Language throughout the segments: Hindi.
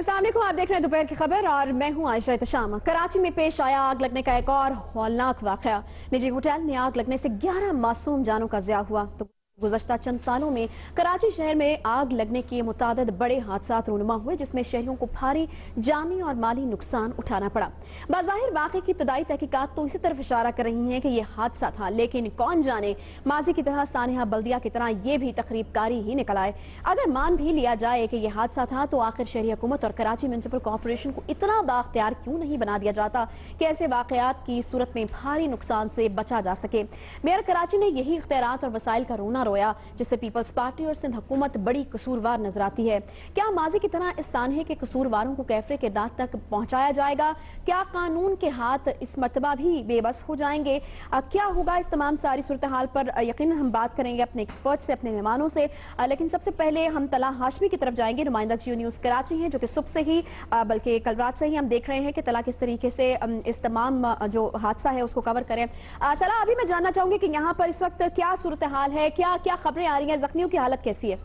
अस्सलाम वालेकुम, आप देख रहे हैं दोपहर की खबर और मैं हूं आयशा इत्शाम। कराची में पेश आया आग लगने का एक और हौलनाक वाकया। निजी होटल में आग लगने से 11 मासूम जानों का ज़िया हुआ। तो गुज़श्ता चंद सालों में कराची शहर में आग लगने के मुतादिद बड़े हादसात रूनुमा हुए, जिसमें शहरियों को भारी जानी और माली नुकसान उठाना पड़ा। बाज़ाहिर वाक़े की इब्तदाई तहकीकात तो इसी तरफ इशारा कर रही हैं कि यह हादसा था, लेकिन कौन जाने माजी की तरह सानिहा बल्दिया की तरह यह भी तकरीबकारी ही निकल आए। अगर मान भी लिया जाए कि यह हादसा था, तो आखिर शहरी हुकूमत और कराची म्युनिसिपल कॉरपोरेशन को इतना बाख्तियार क्यों नहीं बना दिया जाता कि ऐसे वाक़यात की सूरत में भारी नुकसान से बचा जा सके। मेयर कराची ने यही इख्तियारात और वसाइल का रोना रोया, जिससे पीपल्स पार्टी और सिंध हुकूमत बड़ी कसूरवार नजर आती है। क्या माजी की तरह इस तानहे के कसूरवारों को कैफरे के दांत तक पहुंचाया जाएगा? क्या कानून के हाथ इस मर्तबा भी बेबस हो जाएंगे? क्या होगा? इस तमाम सारी सूरत हाल पर यकीनन हम बात करेंगे अपने एक्सपर्ट से, अपने मेहमानों से। लेकिन सबसे पहले हम तला हाशमी की तरफ जाएंगे। नुमाइंदा जियो न्यूज़ कराची हैं, जो कि सुबह से ही बल्कि कल रात से ही हम देख रहे हैं कि तला किस तरीके से इस तमाम जो हादसा है उसको कवर करें। तला, अभी मैं जानना चाहूंगी कि यहाँ पर इस वक्त क्या सूरत हाल है, क्या क्या खबरें आ रही हैं, जख्मियों की हालत कैसी है?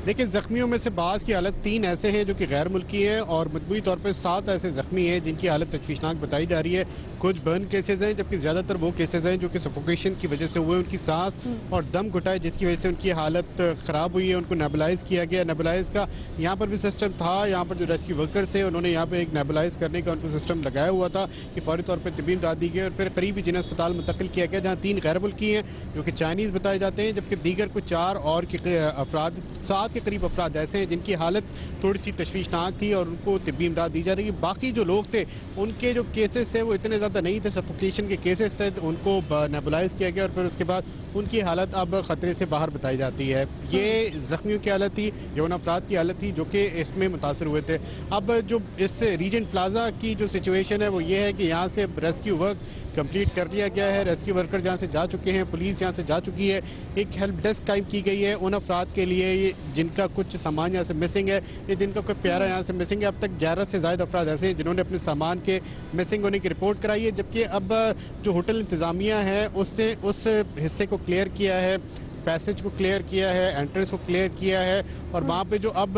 देखिए, जख्मियों में से बाज़ की हालत 3 ऐसे हैं जो कि गैर मुल्की हैं और मजबूरी तौर पर 7 ऐसे जख्मी हैं जिनकी हालत तशवीशनाक बताई जा रही है। कुछ बर्न केसेज हैं, जबकि ज़्यादातर वो केसेज हैं जो कि सफोकेशन की वजह से हुए, उनकी सांस और दम घुटा है, जिसकी वजह से उनकी हालत ख़राब हुई है। उनको नेबुलाइज किया गया। नेबुलाइज का यहाँ पर भी सिस्टम था। यहाँ पर जो रेस्क्यू वर्कर्स हैं उन्होंने यहाँ पर एक नेबुलाइज करने का उनको सिस्टम लगाया हुआ था कि फौरी तौर पर तबीब दाद दी गई और फिर करीबी जिन्हें अस्पताल मुंतकिल किया गया, जहाँ 3 गैर मुल्की हैं जो कि चाइनीज़ बताए जाते हैं, जबकि दीगर कुछ 4 और अफराद, 7 के करीब अफराद ऐसे हैं जिनकी हालत थोड़ी सी तशवीशनाक थी और उनको तिब्बी इमदाद दी जा रही है। बाकी जो लोग थे उनके जो केसेस थे वो इतने ज़्यादा नहीं थे, सफोकेशन के केसेस थे, तो उनको नेबुलाइज किया गया और फिर उसके बाद उनकी हालत अब ख़तरे से बाहर बताई जाती है। ये ज़ख्मियों की हालत थी, यौन अफराद की हालत थी जो कि इसमें मुतासर हुए थे। अब जो इस रीजेंट प्लाजा की जो सिचुएशन है वो ये है कि यहाँ से रेस्क्यू वर्क कंप्लीट कर लिया गया है। रेस्क्यू वर्कर जहाँ से जा चुके हैं, पुलिस यहाँ से जा चुकी है, एक हेल्प डेस्क कायम की गई है उन अफराद के लिए जिनका कुछ सामान यहाँ से मिसिंग है या जिनका कोई प्यारा यहाँ से मिसिंग है। अब तक 11 से ज़्यादा अफराद ऐसे हैं जिन्होंने अपने सामान के मिसिंग होने की रिपोर्ट कराई है, जबकि अब जो होटल इंतज़ामिया है उसने उस हिस्से को क्लियर किया है, पैसेज को क्लियर किया है, एंट्रेंस को क्लियर किया है और वहाँ पे जो अब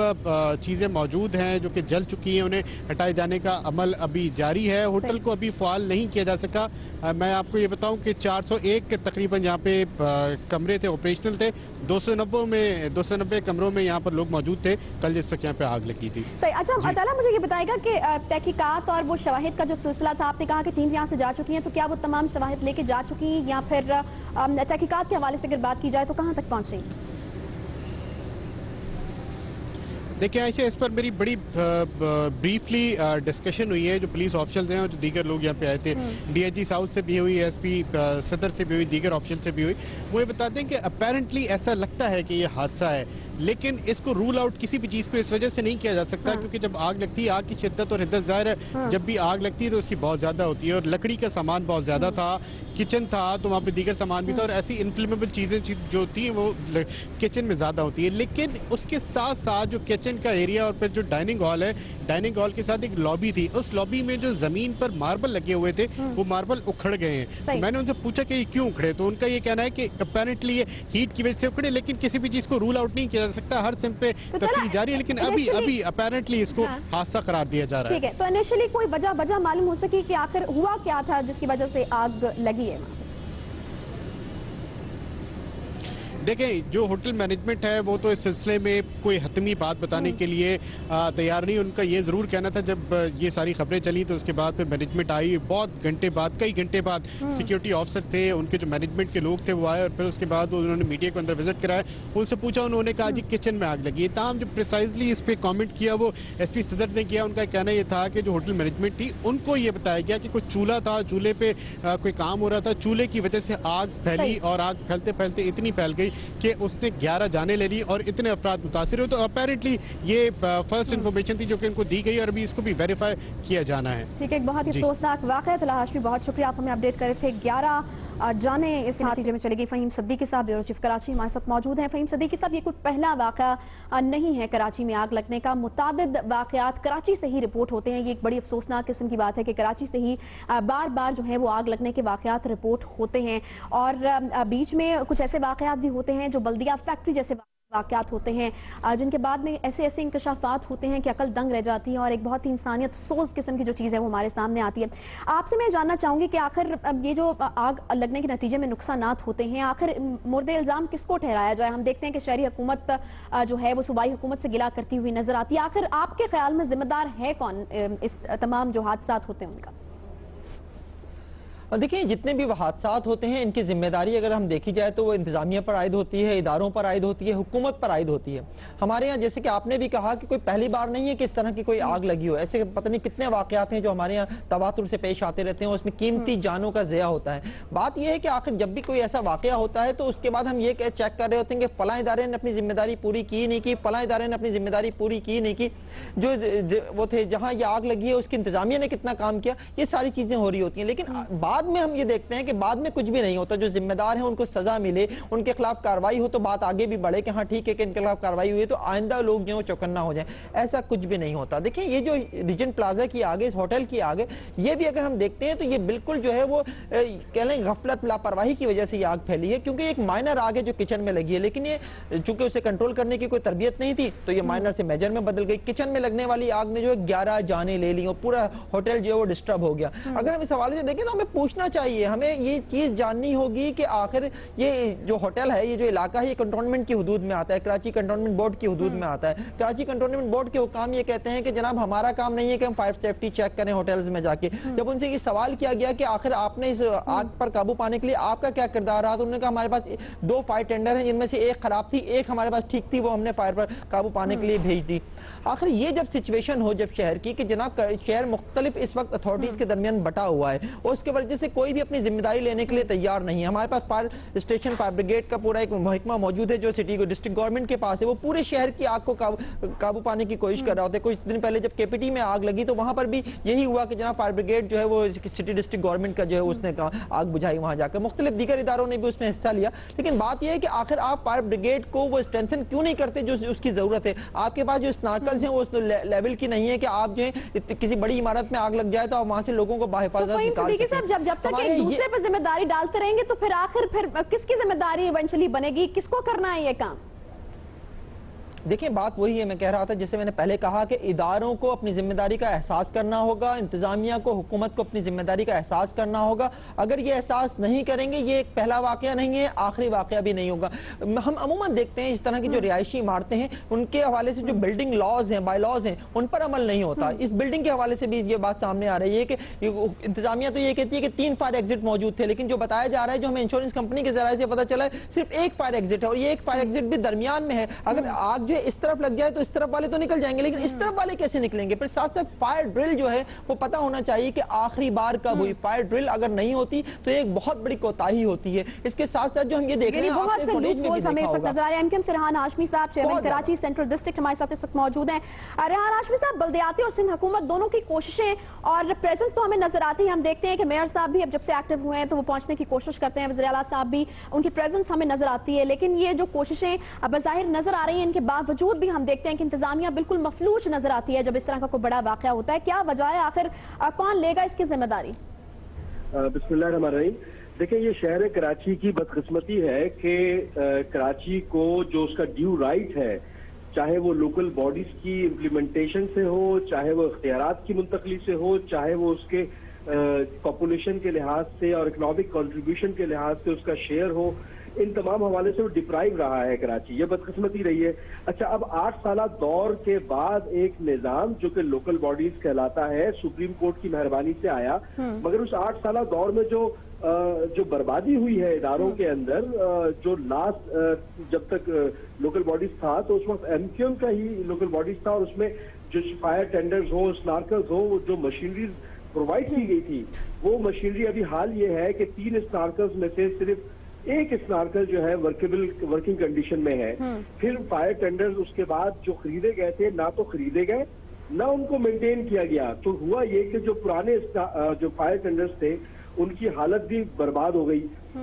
चीज़ें मौजूद हैं जो कि जल चुकी हैं उन्हें हटाए जाने का अमल अभी जारी है। होटल को अभी फ़ाल नहीं किया जा सका। मैं आपको ये बताऊं कि 401 के तकरीबन यहाँ पे कमरे थे, ऑपरेशनल थे। 290 कमरों में यहाँ पर लोग मौजूद थे कल जिस वक्त यहाँ पे आग लगी थी। सही। अच्छा ताला, मुझे ये बताएगा कि तहकीकात और वो शवाहिद का जो सिलसिला था, आपने कहा कि टीम्स यहाँ से जा चुकी हैं, तो क्या वो तमाम शवाहिद लेके जा चुकी हैं या फिर तहकीकात के हवाले से अगर बात की जाए तो कहाँ तक पहुँची? देखिए आयशा, इस पर मेरी बड़ी ब्रीफली डिस्कशन हुई है। जो पुलिस ऑफिशियल हैं और जो दीगर लोग यहाँ पे आए थे, डीआईजी साउथ से भी हुई, एसपी सदर से भी हुई, दीगर ऑफिशियल से भी हुई, वो ये बताते हैं कि अपेरेंटली ऐसा लगता है कि ये हादसा है, लेकिन इसको रूल आउट किसी भी चीज़ को इस वजह से नहीं किया जा सकता क्योंकि जब आग लगती है, आग की शिद्दत और हिद्दत ज़ाहिर है, जब भी आग लगती है तो उसकी बहुत ज़्यादा होती है और लकड़ी का सामान बहुत ज़्यादा था, किचन था तो वहाँ पे दीगर सामान भी था और ऐसी इनफ्लेमेबल चीज़ें जो थी वो किचन में ज़्यादा होती है। लेकिन उसके साथ साथ जो किचन का एरिया और फिर जो डाइनिंग हॉल है, डाइनिंग हॉल के साथ एक लॉबी थी, उस लॉबी में जो ज़मीन पर मार्बल लगे हुए थे वो मार्बल उखड़ गए हैं। तो मैंने उनसे पूछा कि क्यों उखड़े, तो उनका ये कहना है कि अपेरेंटली ये हीट की वजह से उखड़े, लेकिन किसी भी चीज़ को रूल आउट नहीं किया जा सकता। हर सिम पे तफ्तीश जारी है, लेकिन अभी अपेरेंटली इसको हादसा करार दिया जा रहा है। ठीक है, तो इनिशियली कोई वजह मालूम हो सकी कि आखिर हुआ क्या था जिसकी वजह से आग लगी है? देखें, जो होटल मैनेजमेंट है वो तो इस सिलसिले में कोई हतमी बात बताने के लिए तैयार नहीं। उनका ये ज़रूर कहना था, जब ये सारी खबरें चली तो उसके बाद फिर मैनेजमेंट आई, बहुत घंटे बाद, कई घंटे बाद सिक्योरिटी ऑफिसर थे, उनके जो मैनेजमेंट के लोग थे वो आए और फिर उसके बाद उन्होंने मीडिया को अंदर विजिट कराया, उनसे पूछा, उन्होंने कहा जी किचन में आग लगी है। तमाम जो प्रिसाइजली इस पर कॉमेंट किया वो एसपी सदर ने किया। उनका कहना यह था कि जो होटल मैनेजमेंट थी उनको ये बताया गया कि कोई चूल्हा था, चूल्हे पे कोई काम हो रहा था, चूल्हे की वजह से आग फैली और आग फैलते फैलते इतनी फैल गई कि उसने 11 जाने ले ली और इतने अफराद मुतासिर हुए। तो अपेरेंटली ये फर्स्ट इन्फॉर्मेशन थी जो कि इनको दी गई और अभी इसको भी वेरीफाई किया जाना है। ठीक है, एक बहुत ही अफसोसनाक वाक़या। तला हाशमी, बहुत शुक्रिया, आप हमें अपडेट कर रहे थे। 11 जाने इस नतीजे में चली गई। फ़हीम सद्दीकी साहब, ब्यूरो चीफ कराची, हमारे साथ मौजूद हैं। फ़हीम सद्दीकी साहब, ये कोई पहला वाक़या नहीं है कराची में आग लगने का, मुतादिद वाक़यात कराची से ही रिपोर्ट होते हैं। ये एक बड़ी अफसोसनाक किस्म की बात है कि कराची से ही बार बार जो है वो आग लगने के वाक़यात रिपोर्ट होते हैं और बीच में कुछ ऐसे वाक़यात भी होते हैं जो बल्दिया फैक्ट्री जैसे वाक़यात होते हैं जिनके बाद में ऐसे ऐसे इंकशाफात होते हैं कि अकल दंग रह जाती है और एक बहुत ही इंसानियत सोज किस्म की जो चीज़ है वो हमारे सामने आती है। आपसे मैं जानना चाहूँगी कि आखिर ये जो आग लगने के नतीजे में नुकसानात होते हैं, आखिर मुर्द इल्ज़ाम किसको ठहराया जाए? हम देखते हैं कि शहरी हुकूमत जो है वो सूबाई हुकूमत से गिला करती हुई नजर आती है। आखिर आपके ख्याल में जिम्मेदार है कौन इस तमाम जो हादसात होते हैं उनका? और देखिए, जितने भी हादसात होते हैं इनकी जिम्मेदारी अगर हम देखी जाए तो वो इंतजामिया पर आयद होती है, इदारों पर आयद होती है, हुकूमत पर आयद होती है। हमारे यहाँ जैसे कि आपने भी कहा कि कोई पहली बार नहीं है कि इस तरह की कोई आग लगी हो। ऐसे पता नहीं कितने वाकयात हैं जो हमारे यहाँ तवातुर से पेश आते रहते हैं, उसमें कीमती जानों का ज़या होता है। बात यह है कि आखिर जब भी कोई ऐसा वाकया होता है तो उसके बाद हम ये चेक कर रहे होते हैं कि फलां इदारे ने अपनी जिम्मेदारी पूरी की नहीं की, फलां इदारे ने अपनी जिम्मेदारी पूरी की नहीं की। जो वो थे जहाँ ये आग लगी है उसकी इंतजामिया ने कितना काम किया, ये सारी चीज़ें हो रही होती हैं। लेकिन बाद में हम ये देखते हैं कि बाद में कुछ भी नहीं होता। जो जिम्मेदार हैं उनको सजा मिले, उनके खिलाफ कार्रवाई हो तो बात आगे भी बढ़े कि हाँ ठीक है कि इनके खिलाफ कार्रवाई हुई है तो आइंदा लोग जो चौकन्ना हो जाए। ऐसा कुछ भी नहीं होता। देखिए, ये जो रीजेंट प्लाजा की आगे, इस होटल की आगे, ये भी अगर हम देखते हैं तो ये बिल्कुल जो है वो कह लें गफलत, लापरवाही की वजह से ये आग फैली है, क्योंकि एक माइनर आग है जो किचन में लगी है। लेकिन ये चूंकि उसे कंट्रोल करने की कोई तरबियत नहीं थी तो ये माइनर से मेजर में बदल गई। किचन में लगने वाली आग ने जो है 11 जाने ले ली और पूरा होटल जो है वो डिस्टर्ब हो गया। अगर हम इस हवाले से देखें तो हमें पूछना चाहिए, हमें ये चीज जाननी होगी कि आखिर ये जो होटल है, ये जो इलाका है, ये कंटोनमेंट की हदूद में आता है, कराची कंटोनमेंट बोर्ड की हदूद में आता है। कराची कंटोनमेंट बोर्ड के हुकाम ये कहते हैं कि जनाब हमारा काम नहीं है कि हम फायर सेफ्टी चेक करें होटल्स में जाके। जब उनसे ये सवाल किया गया कि आखिर आपने इस आग पर काबू पाने के लिए आपका क्या किरदार रहा, तो उन्होंने कहा हमारे पास 2 फायर टेंडर हैं जिनमें से एक खराब थी, एक हमारे पास ठीक थी, वो हमने फायर पर काबू पाने के लिए भेज दी। आखिर ये जब सिचुएशन हो जब शहर की कि जनाब शहर मुख्तलिफ इस वक्त अथॉरिटीज के दरमियान बटा हुआ है और उसके वजह से कोई भी अपनी जिम्मेदारी लेने के लिए तैयार नहीं है। हमारे पास फायर स्टेशन, फायर ब्रिगेड का पूरा एक महकमा मौजूद है जो सिटी को डिस्ट्रिक्ट गवर्नमेंट के पास है, वो पूरे शहर की आग को काबू पाने की कोशिश कर रहा होता है। कुछ दिन पहले जब केपीटी में आग लगी तो वहां पर भी यही हुआ कि जनाब फायर ब्रिगेड जो है वो सिटी डिस्ट्रिक्ट गवर्नमेंट का जो है उसने आग बुझाई वहां जाकर, मुख्तलिफ दीगर इदारों ने भी उसमें हिस्सा लिया। लेकिन बात यह है कि आखिर आप फायर ब्रिगेड को वो स्ट्रेंथन क्यों नहीं करते जो उसकी जरूरत है? आपके पास जो स्नार्कल्स हैं वो लेवल की नहीं है कि आप जो है किसी बड़ी इमारत में आग लग जाए तो आप वहां से लोगों को बाहिफाजत निकाल सकें। जब तक एक दूसरे पर जिम्मेदारी डालते रहेंगे तो फिर आखिर किसकी जिम्मेदारी इवेंचुअली बनेगी? किसको करना है ये काम? देखिए, बात वही है, मैं कह रहा था जैसे मैंने पहले कहा कि इदारों को अपनी जिम्मेदारी का एहसास करना होगा, इंतजामिया को, हुकूमत को अपनी जिम्मेदारी का एहसास करना होगा। अगर ये एहसास नहीं करेंगे, ये एक पहला वाकया नहीं है, आखिरी वाकया भी नहीं होगा। हम अमूमन देखते हैं इस तरह की जो रिहायशी इमारतें हैं उनके हवाले से जो बिल्डिंग लॉज हैं, बाय लॉज हैं, उन पर अमल नहीं होता। इस बिल्डिंग के हवाले से भी ये बात सामने आ रही है कि इंतजामिया तो ये कहती है कि 3 फायर एग्जिट मौजूद थे, लेकिन जो बताया जा रहा है, जो हमें इंश्योरेंस कंपनी के जरिए से पता चला है, सिर्फ 1 फायर एग्जिट है और ये 1 फायर एग्जिट भी दरमियान में है। अगर आग इस तरफ लग जाए तो इस तरफ वाले तो निकल जाएंगे, लेकिन इस तरफ वाले कैसे निकलेंगे? फिर साथ साथ फायर ड्रिल जो है वो पता होना चाहिए कि आखिरी बार कब हुई। फायर ड्रिल अगर नहीं होती तो एक बहुत बड़ी कोताही होती है। इसके साथ साथ जो हम ये देख रहे हैं, बहुत से लूपहोल्स हमें इस वक्त नजर आ रहे हैं। एमकेएम से रेहान हाशमी साहब, चेयरमैन कराची सेंट्रल डिस्ट्रिक्ट, हमारे साथ इस वक्त मौजूद हैं। रेहान हाशमी साहब, बल्दियाती और सिंध हुकूमत दोनों की कोशिशें और प्रेजेंस तो हमें नजर आती है। हम देखते हैं कि मेयर साहब भी अब जब से एक्टिव हुए हैं तो वो पहुंचने की कोशिश करते हैं, वज़ीर आला साहब भी, उनकी प्रेजेंस हमें नजर आती है। लेकिन ये जो कोशिशें बज़ाहिर नजर आ रही हैं, इनके बावजूद भी हम देखते हैं कि इंतजामिया बिल्कुल मफलूज नजर आती है जब इस तरह का कोई बड़ा वाकया होता है। क्या वजह है? आखिर कौन लेगा इसकी जिम्मेदारी? बिस्मिल्लाहिर्रहमानिर्रहीम। देखिए, ये शहर कराची की बदकिस्मती है कि कराची को जो उसका ड्यू राइट है, चाहे वो लोकल बॉडीज की इम्प्लीमेंटेशन से हो, चाहे वो इख्तियारात की मुंतकली से हो, चाहे वो उसके पॉपुलेशन के लिहाज से और इकोनॉमिक कंट्रीब्यूशन के लिहाज से उसका शेयर हो, इन तमाम हवाले से वो डिप्राइव रहा है कराची। ये बदकिस्मती रही है। अच्छा, अब 8 साला दौर के बाद एक निजाम जो कि लोकल बॉडीज कहलाता है, सुप्रीम कोर्ट की मेहरबानी से आया, मगर उस 8 साला दौर में जो बर्बादी हुई है इदारों के अंदर, जो लास्ट जब तक लोकल बॉडीज था तो उस वक्त एमक्यूएम का ही लोकल बॉडीज था और उसमें जो फायर टेंडर्स हो, स्नार्कर्स हो, जो मशीनरी प्रोवाइड की गई थी, वो मशीनरी अभी हाल ये है कि 3 स्नार्कर्स में से सिर्फ एक स्नार्कर जो है वर्किंग कंडीशन में है। फिर फायर टेंडर्स उसके बाद जो खरीदे गए थे, ना तो खरीदे गए ना उनको मेंटेन किया गया। तो हुआ ये कि जो पुराने जो फायर टेंडर्स थे उनकी हालत भी बर्बाद हो गई।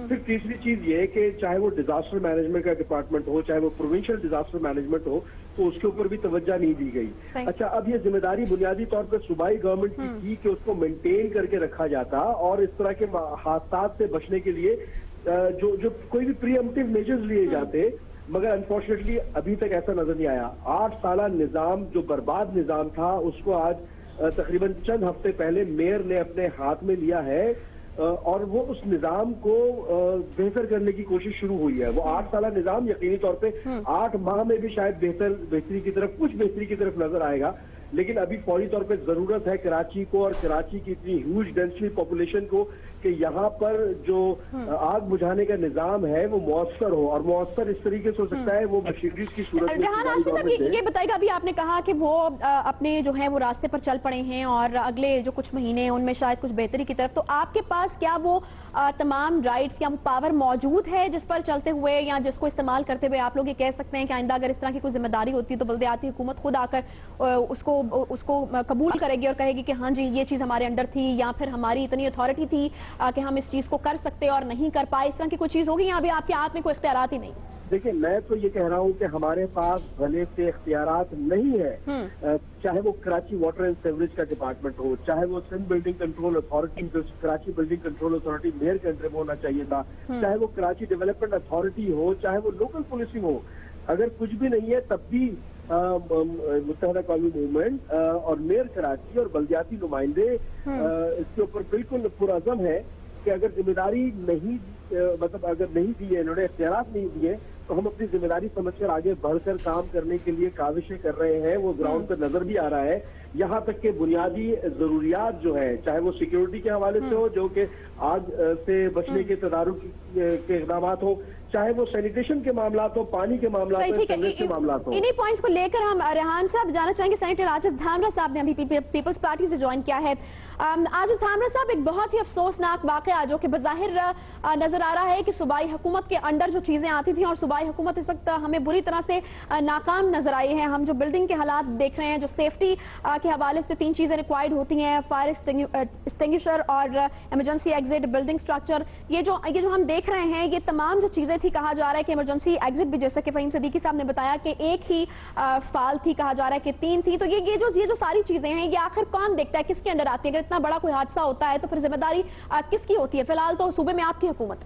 फिर तीसरी चीज ये है कि चाहे वो डिजास्टर मैनेजमेंट का डिपार्टमेंट हो, चाहे वो प्रोविंशियल डिजास्टर मैनेजमेंट हो, तो उसके ऊपर भी तवज्जो नहीं दी गई। अच्छा, अब ये जिम्मेदारी बुनियादी तौर पर सूबाई गवर्नमेंट की थी कि उसको मेंटेन करके रखा जाता और इस तरह के हादसात से बचने के लिए जो कोई भी प्रीएम्प्टिव मेजर्स लिए जाते, मगर अनफॉर्चुनेटली अभी तक ऐसा नजर नहीं आया। 8 साल निजाम जो बर्बाद निजाम था उसको आज तकरीबन चंद हफ्ते पहले मेयर ने अपने हाथ में लिया है और वो उस निजाम को बेहतर करने की कोशिश शुरू हुई है। वो 8 साल निजाम यकीनी तौर पे 8 माह में भी शायद बेहतरी की तरफ कुछ बेहतरी की तरफ नजर आएगा, लेकिन अभी फौरी तौर पे जरूरत है कराची को और कराची की इतनी ह्यूज डेंसिटी पॉपुलेशन को कि यहाँ पर जो आग बुझाने का निजाम है वो मौसर हो, और मौसर इस तरीके से हो सकता है वो मशीनरीज की सूरत में। रेहान हाशमी साहब ये बताइएगा, अभी आपने कहा कि वो अपने जो है वो रास्ते पर चल पड़े हैं और अगले जो कुछ महीने हैं उनमें शायद कुछ बेहतरी की तरफ, तो आपके पास क्या वो तमाम राइट्स या वो पावर मौजूद है जिस पर चलते हुए या जिसको इस्तेमाल करते हुए आप लोग ये कह सकते हैं कि आइंदा अगर इस तरह की कोई जिम्मेदारी होती है तो बल्दियाती हुकूमत खुद आकर उसको कबूल करेगी और कहेगी कि हाँ जी ये चीज हमारे अंडर थी, या फिर हमारी इतनी अथॉरिटी थी कि हम इस चीज को कर सकते और नहीं कर पाए, इस तरह की कोई चीज होगी या अभी आपके हाथ में कोई इख्तियारात ही नहीं? देखिए, मैं तो ये कह रहा हूँ कि हमारे पास भले से इख्तियारात नहीं है, चाहे वो कराची वाटर एंड सीवरेज का डिपार्टमेंट हो, चाहे वो Sindh building control authority, Karachi building control authority mayor के अंडर में होना चाहिए था, चाहे वो कराची डेवलपमेंट अथॉरिटी हो, चाहे वो लोकल पुलिसिंग हो, अगर कुछ भी नहीं है तब भी मुत्तहदा कौमी मूवमेंट और मेयर कराची और बल्दियाती नुमाइंदे इसके ऊपर बिल्कुल पुरअज़म है कि अगर जिम्मेदारी नहीं मतलब अगर नहीं दी है, इन्होंने इख्तियारात नहीं दिए, तो हम अपनी जिम्मेदारी समझकर आगे बढ़कर काम करने के लिए काविशें कर रहे हैं। वो ग्राउंड पर नजर भी आ रहा है। यहाँ तक के बुनियादी जरूरियात जो है, चाहे वो सिक्योरिटी के हवाले से हो, जो कि आग से बचने के तदारुक के इक़दाम हो, चाहे वो सैनिटेशन के मामला हो, पानी के मामला हो, के मामला हो। इन्हीं पॉइंट्स को लेकर हम रेहान साहब जाना चाहेंगे। सेनेटर आजिज धामरा साहब ने अभी पीपल्स पार्टी से ज्वाइन किया है। आजिज धामरा साहब, एक बहुत ही अफसोसनाक वाकया जो कि बज़ाहिर नजर आ रहा है कि सूबाई हुकूमत के अंडर जो चीजें आती थी और सूबाई हुकूमत इस वक्त हमें बुरी तरह से नाकाम नजर आई है। हम जो बिल्डिंग के हालात देख रहे हैं, जो सेफ्टी के हवाले से 3 चीजें रिक्वायर्ड होती हैं, फायर एक्सटिंग्विशर और इमरजेंसी एग्जिट, बिल्डिंग स्ट्रक्चर, ये जो हम देख रहे हैं, ये तमाम जो चीजें थी, कहा जा रहा है कि इमरजेंसी एग्जिट भी, जैसे कि फहीम सिद्दीकी साहब ने बताया कि एक ही फाल थी, कहा जा रहा है कि 3 थी, तो ये जो सारी चीजें हैं, ये आखिर कौन देखता है, किसके अंडर आती है? अगर इतना बड़ा कोई हादसा होता है तो फिर जिम्मेदारी किसकी होती है? फिलहाल तो सूबे में आपकी हुकूमत।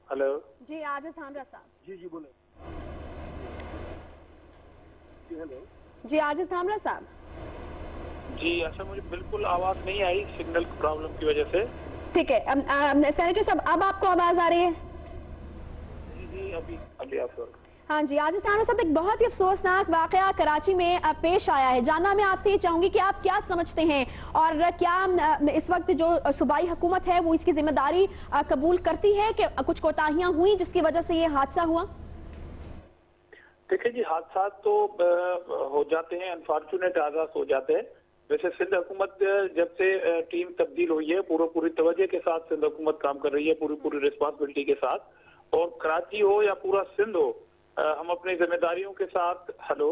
हेलो जी, आजिज धामरा साहब। जी बोले। जी हेलो। जी, आजिज धामरा साहब। जी, अच्छा मुझे बिल्कुल आवाज नहीं आई सिग्नल प्रॉब्लम की वजह से। ठीक है, सेनेटर साहब अब आपको आवाज आ रही है? जी अभी आप। हाँ जी, आजिज धामरा साहब, एक बहुत ही अफसोसनाक वाकया कराची में पेश आया है। जानना मैं आपसे ये चाहूंगी कि आप क्या समझते हैं और क्या इस वक्त जो सूबाई हुकूमत है वो इसकी जिम्मेदारी कबूल करती है कि कुछ कोताहियां हुई जिसकी वजह से ये हादसा हुआ? देखिए जी, हादसा तो हो जाते हैं, अनफॉर्चुनेट हादसा हो जाते हैं। वैसे सिंध हुकूमत जब से टीम तब्दील हुई है, पूरी तवज्जो के साथ सिंध हुकूमत काम कर रही है, पूरी रिस्पॉन्सिबिलिटी के साथ, और कराची हो या पूरा सिंध हो, हम अपनी जिम्मेदारियों के साथ। हेलो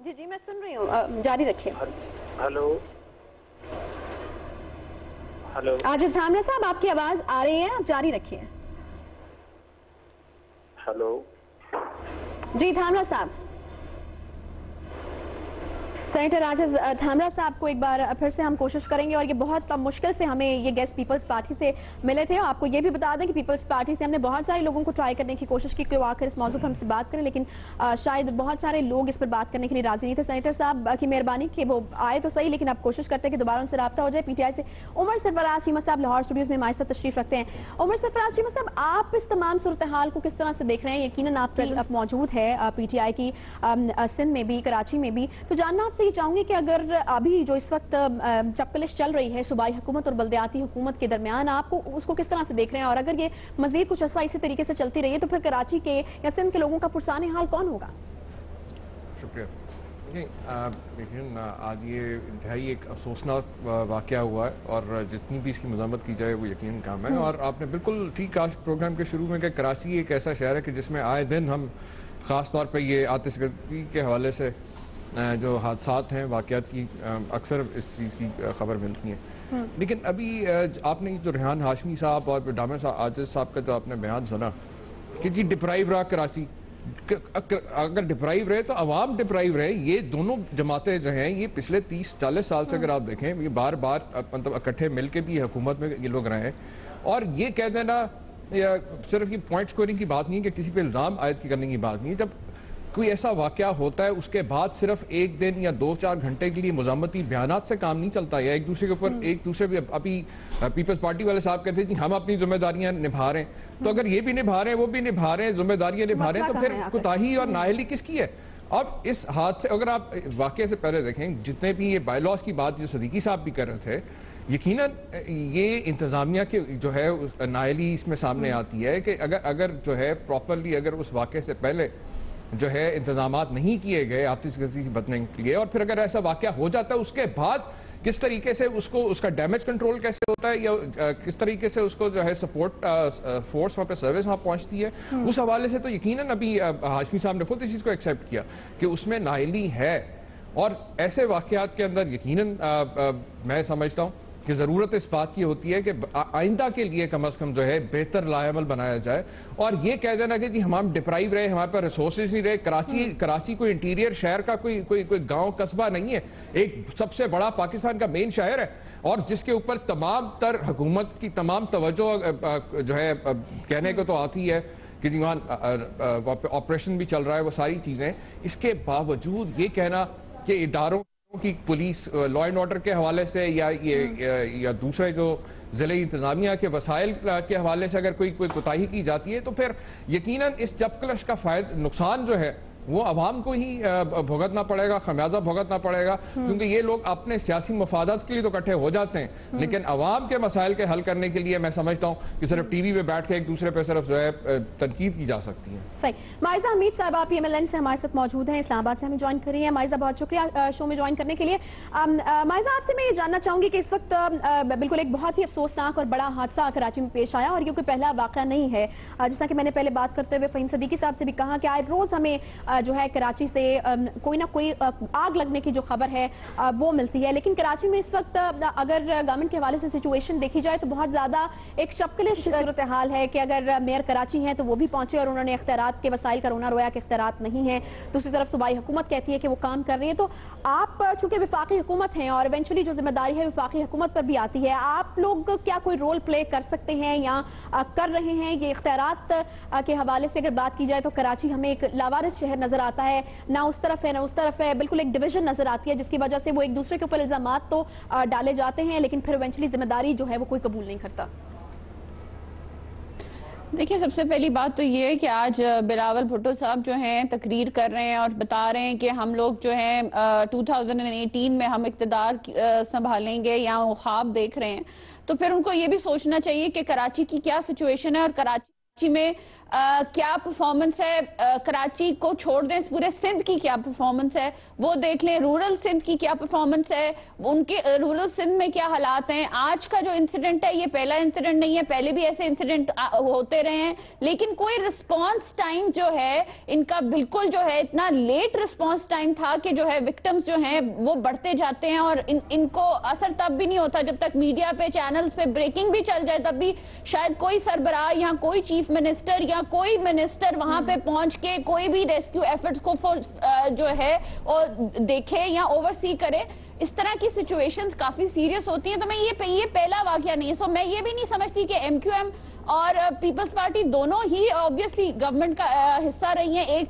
जी मैं सुन रही हूँ, जारी रखिए। हेलो हेलो आजिज धामरा साहब, आपकी आवाज आ रही है, आप जारी रखिए। हेलो जी धामरा साहब। सेनेटर आजिज धामरा साहब को एक बार फिर से हम कोशिश करेंगे, और ये बहुत मुश्किल से हमें ये गेस्ट पीपल्स पार्टी से मिले थे। आपको ये भी बता दें कि पीपल्स पार्टी से हमने बहुत सारे लोगों को ट्राई करने की कोशिश की कि वो आकर इस मौजू पर हमसे बात करें, लेकिन शायद बहुत सारे लोग इस पर बात करने के लिए राजी नहीं थे। सेनेटर साहब की मेहरबानी कि वो आए तो सही, लेकिन आप कोशिश करते हैं कि दोबारा उनसे रब्ता हो जाए। PTI से उमर सरफराज चीमा साहब लाहौर स्टूडियोज में हमारे साथ तशरीफ रखते हैं। उमर सरफराज चीमा साहब, आप इस तमाम सूरत हाल को किस तरह से देख रहे हैं? यकीनन आपकी मौजूद है PTI की सिंध में भी, कराची में भी, तो जानना आपसे ये चाहूंगी कि अगर अभी जो इस वक्त चपकलिश चल रही है सूबाई हुकूमत और बल्दियाती हुकूमत के दरमियान, आपको उसको किस तरह से देख रहे हैं? और अगर ये मजीद कुछ अर्सा इसी तरीके से चलती रही है तो फिर कराची के या सिंध के लोगों का पुरसाने हाल कौन होगा? शुक्रिया। लेकिन आज ये इंतहाई एक अफसोसनाक वाक़या हुआ है, और जितनी भी इसकी मज़म्मत की जाए वो यकीन काम है। और आपने बिल्कुल ठीक कहा प्रोग्राम के शुरू में कि कराची एक ऐसा शहर है कि जिसमें आए दिन हम ख़ास तौर पर ये आतिशगर्दी के हवाले से जो हादसात हैं, वाक़यात की अक्सर इस चीज़ की खबर मिलती हैं। लेकिन अभी आपने जो रेहान हाशमी साहब और डामर साहब, आजिज साहब का जो आपने बयान सुना कि जी डिप्राइव रहा कराची, अगर डिप्राइव रहे तो अवाम डिप्राइव रहे। ये दोनों जमातें जो हैं, ये पिछले 30-40 साल से अगर आप देखें, ये बार बार मतलब इकट्ठे मिल के भी हुकूमत में ये लोग रहे हैं। और ये कह देना या सिर्फ ये पॉइंट स्कोरिंग की बात नहीं है कि किसी पे इल्ज़ाम आयद करने की बात नहीं है। जब कोई ऐसा वाकया होता है उसके बाद सिर्फ एक दिन या 2-4 घंटे के लिए मुज़ामती बयानात से काम नहीं चलता, या एक दूसरे के ऊपर एक दूसरे पे अभी पीपल्स पार्टी वाले साहब कहते हैं कि हम अपनी जिम्मेदारियां निभा रहे हैं, तो अगर ये भी निभा रहे हैं वो भी निभा रहे हैं, जिम्मेदारियां निभा रहे हैं, तो फिर कोताही और नाअहली किसकी है? अब इस हाथ से अगर आप वाकये से पहले देखें, जितने भी ये बायलॉज की बात जो सदीकी साहब भी कर रहे थे, यकीनन ये इंतज़ामिया के जो है नाअहली इसमें सामने आती है कि अगर जो है प्रॉपरली अगर उस वाक़े से पहले जो है इंतजामात नहीं किए गए आतिशबाजी से बचने के लिए, और फिर अगर ऐसा वाक़या हो जाता है उसके बाद किस तरीके से उसको उसका डैमेज कंट्रोल कैसे होता है, या किस तरीके से उसको जो है सपोर्ट फोर्स वहाँ पे सर्विस वहाँ पहुँचती है, उस हवाले से तो यकीनन अभी हाशमी साहब ने खुद इस चीज़ को एक्सेप्ट किया कि उसमें नाअहली है। और ऐसे वाक़यात के अंदर यकीनन मैं समझता हूँ कि ज़रूरत इस बात की होती है कि आइंदा के लिए कम अज़ कम जो है बेहतर लाएमल बनाया जाए, और ये कह देना कि जी हम डिप्राइव रहे, हमारे पास रिसोर्सेज नहीं रहे। कराची कोई इंटीरियर शहर का कोई गांव कस्बा नहीं है, एक सबसे बड़ा पाकिस्तान का मेन शहर है, और जिसके ऊपर तमाम तर हुकूमत की तमाम तवज्जो जो है कहने को तो आती है कि जी वहाँ ऑपरेशन भी चल रहा है, वो सारी चीज़ें। इसके बावजूद ये कहना कि इदारों की पुलिस लॉ एंड ऑर्डर के हवाले से या दूसरे जो ज़िले इंतज़ामिया के वसाइल के हवाले से अगर कोई कोताही की जाती है, तो फिर यकीनन इस जबकलश का नुकसान जो है वो अवाम को ही भुगतना पड़ेगा, खमियाजा भुगतना पड़ेगा, क्योंकि ये लोग अपने सियासी मफादात के लिए तो इकट्ठे हो जाते हैं, लेकिन अवाम के मसाइल के हल करने के लिए मैं समझता हूँ कि सिर्फ टीवी पे बैठ के एक दूसरे पे सिर्फ जो है तनकीद की जा सकती है। सही। माइजा हमीद साहब आप PMLN से हमारे साथ मौजूद हैं, इस्लामाबाद से हमें ज्वाइन कर रही हैं। माइजा बहुत शुक्रिया शो में ज्वाइन करने के लिए। माइजा आपसे मैं ये जानना चाहूँगी कि इस वक्त बिल्कुल एक बहुत ही अफसोसनाक और बड़ा हादसा कराची में पेश आया, और ये कोई पहला वाक़या नहीं है। जिस तरह कि मैंने पहले बात करते हुए फ़हीम सदीकी साहब से भी कहा कि आए रोज़ हमें जो है कराची से कोई ना कोई आग लगने की जो खबर है वो मिलती है, लेकिन कराची में इस वक्त अगर गवर्नमेंट के हवाले से सिचुएशन देखी जाए तो बहुत ज़्यादा एक चपकलिश सूरत हाल है कि अगर मेयर कराची हैं तो वो भी पहुंचे और उन्होंने इख्तियारात के वसाइल का रोना रोया कि इख्तियारात नहीं है। दूसरी तरफ सूबाई हुकूमत कहती है कि वो काम कर रही है। तो आप चूंकि वफाकी हुकूमत हैं और इवेंचुअली जो जिम्मेदारी है वफाकी हुकूमत पर भी आती है, आप लोग क्या कोई रोल प्ले कर सकते हैं या कर रहे हैं? ये इख्तियारात के हवाले से अगर बात की जाए तो कराची हमें एक लावारिस शहर नजर आता है, ना उस तरफ है ना उस तरफ है, बिल्कुल एक डिवीजन नजर आती है, जिसकी वजह से वो एक दूसरे के ऊपर इल्जामात तो डाले जाते हैं लेकिन फिर इवेंचुअली जिम्मेदारी जो है वो कोई कबूल नहीं करता। देखिए, सबसे पहली बात तो ये है कि आज बिलावल भुट्टो साहब जो हैं तकरीर कर रहे हैं और बता रहे हैं कि हम लोग जो हैं 2018 में हम इक़्तिदार संभालेंगे या वो ख्वाब देख रहे हैं, तो फिर उनको ये भी सोचना चाहिए कि कराची की क्या सिचुएशन है और कराची में क्या परफॉर्मेंस है। कराची को छोड़ दें, पूरे सिंध की क्या परफॉर्मेंस है वो देख लें, रूरल सिंध की क्या परफॉर्मेंस है, उनके रूरल सिंध में क्या हालात हैं। आज का जो इंसिडेंट है ये पहला इंसिडेंट नहीं है, पहले भी ऐसे इंसिडेंट होते रहे हैं, लेकिन कोई रिस्पांस टाइम जो है इनका बिल्कुल जो है इतना लेट रिस्पांस टाइम था कि जो है विक्टिम्स जो हैं वो बढ़ते जाते हैं और इनको असर तब भी नहीं होता जब तक मीडिया पे चैनल्स पे ब्रेकिंग भी चल जाए, तब भी शायद कोई सरबराह या कोई चीफ मिनिस्टर या कोई मिनिस्टर वहां पे पहुंच के कोई भी रेस्क्यू एफर्ट्स को जो है और देखे या ओवरसी करे। इस तरह की सिचुएशंस काफी सीरियस होती हैं, तो मैं ये पहला वाकया नहीं है। सो मैं ये भी नहीं समझती कि MQM और पीपल्स पार्टी दोनों ही ऑब्वियसली गवर्नमेंट का हिस्सा रही हैं।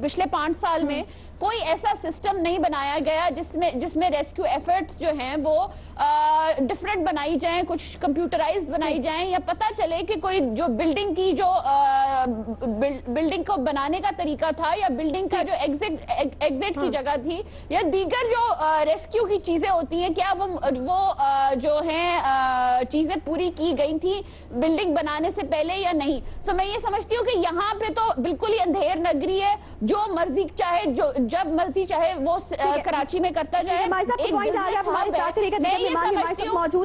पिछले 5 साल में कोई ऐसा सिस्टम नहीं बनाया गया जिसमें रेस्क्यू एफर्ट्स जो हैं वो डिफरेंट बनाई जाएं, कुछ कंप्यूटराइज्ड बनाई जाएं, या पता चले कि कोई जो बिल्डिंग की जो बिल्डिंग को बनाने का तरीका था या बिल्डिंग का जो एग्जिट की जगह थी या दीगर जो रेस्क्यू की चीजें होती हैं, क्या वो जो है चीजें पूरी की गई थी बिल्डिंग बनाने से पहले या नहीं। तो मैं ये समझती हूँ कि यहाँ पे तो बिल्कुल ही अंधेर नगरी है, जो मर्जी चाहे जब मर्जी चाहे वो कराची में करता जाए। मौजूद